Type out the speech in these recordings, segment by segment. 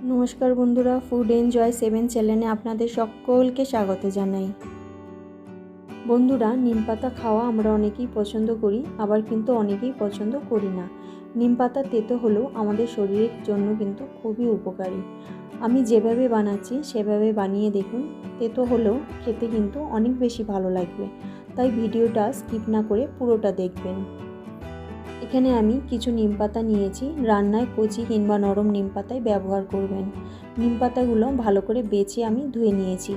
নমস্কার বন্ধুরা, food enjoy 7 চ্যানেলে আপনাদের সকলকে স্বাগত জানাই। বন্ধুরা, নিম পাতা খাওয়া আমরা অনেকেই পছন্দ করি, আবার কিন্তু অনেকেই পছন্দ করি না। নিম পাতা তেতো হলেও আমাদের শরীরের জন্য কিন্তু খুবই উপকারী। আমি যেভাবে বানাচ্ছি সেভাবে বানিয়ে দেখুন, তেতো হলেও খেতে কিন্তু অনেক বেশি ভালো লাগবে। তাই ভিডিওটা স্কিপ না করে পুরোটা দেখবেন। এখানে আমি কিছু নিম পাতা নিয়েছি। রান্নায় কচি কিংবা নরম নিম পাতায় ব্যবহার করবেন। নিম পাতাগুলো ভালো করে বেছে আমি ধুয়ে নিয়েছি।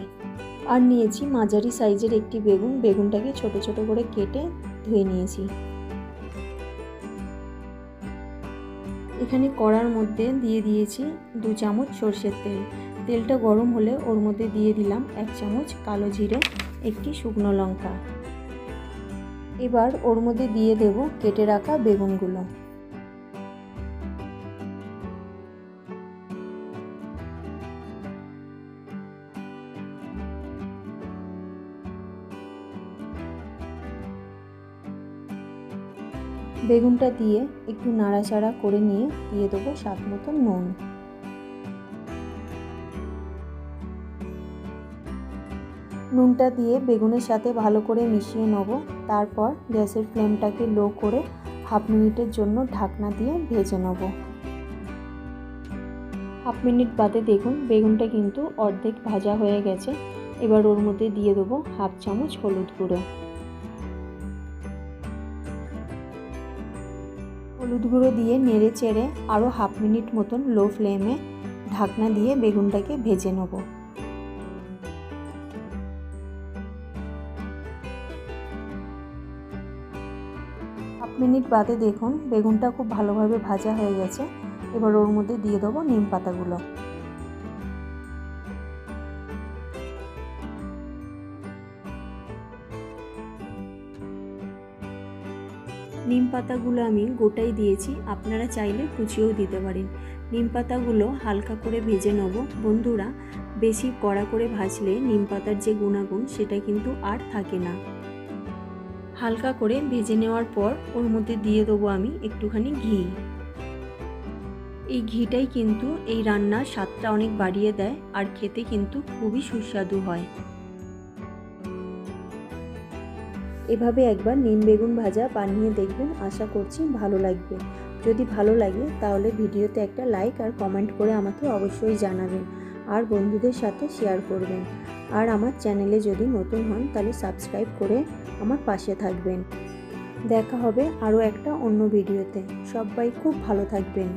আর নিয়েছি মাঝারি সাইজের একটি বেগুন। বেগুনটাকে ছোট ছোট করে কেটে ধুয়ে নিয়েছি। এখানে কড়ার মধ্যে দিয়ে দিয়েছি 2 চামচ সরষের তেল। তেলটা গরম হলে ওর মধ্যে দিয়ে দিলাম 1 চামচ কালো জিরে, একটি শুকনো লঙ্কা। এবার ওর মধ্যে দিয়ে দেব কেটে রাখা বেগুনগুলো। বেগুনটা দিয়ে একটু নাড়াচাড়া করে নিয়ে দিয়ে দেবো স্বাদ মতো নুন। নুনটা দিয়ে বেগুনের সাথে ভালো করে মিশিয়ে নেব। তারপর গ্যাসের ফ্লেমটাকে লো করে হাফ মিনিটের জন্য ঢাকনা দিয়ে ভেজে নেব। হাফ মিনিট বাদে দেখুন বেগুনটা কিন্তু অর্ধেক ভাজা হয়ে গেছে। এবার ওর মধ্যে দিয়ে দেবো হাফ চামচ হলুদ গুঁড়ো। হলুদ গুঁড়ো দিয়ে নেড়ে চেড়ে আরও হাফ মিনিট মতন লো ফ্লেমে ঢাকনা দিয়ে বেগুনটাকে ভেজে নেব। হাফ মিনিট বাদে দেখুন বেগুনটা খুব ভালোভাবে ভাজা হয়ে গেছে। এবার ওর মধ্যে দিয়ে দেবো নিম পাতাগুলো। নিম পাতাগুলো আমি গোটাই দিয়েছি, আপনারা চাইলে কুচিয়েও দিতে পারেন। নিম পাতাগুলো হালকা করে ভেজে নেব। বন্ধুরা, বেশি কড়া করে ভাজলে নিম পাতার যে গুণাগুণ সেটা কিন্তু আর থাকে না। হালকা করে ভেজে নেওয়ার পর ওর মধ্যে দিয়ে দেবো আমি একটুখানি ঘি। এই ঘিটাই কিন্তু এই রান্নার স্বাদটা অনেক বাড়িয়ে দেয় আর খেতে কিন্তু খুবই সুস্বাদু হয়। এভাবে একবার নিম বেগুন ভাজা বানিয়ে দেখবেন, আশা করছি ভালো লাগবে। যদি ভালো লাগে তাহলে ভিডিওতে একটা লাইক আর কমেন্ট করে আমাকে অবশ্যই জানাবেন আর বন্ধুদের সাথে শেয়ার করবেন। আর আমার চ্যানেলে যদি নতুন হন তাহলে সাবস্ক্রাইব করে আমার পাশে থাকবেন। দেখা হবে আরও একটা অন্য ভিডিওতে। সবাই খুব ভালো থাকবেন।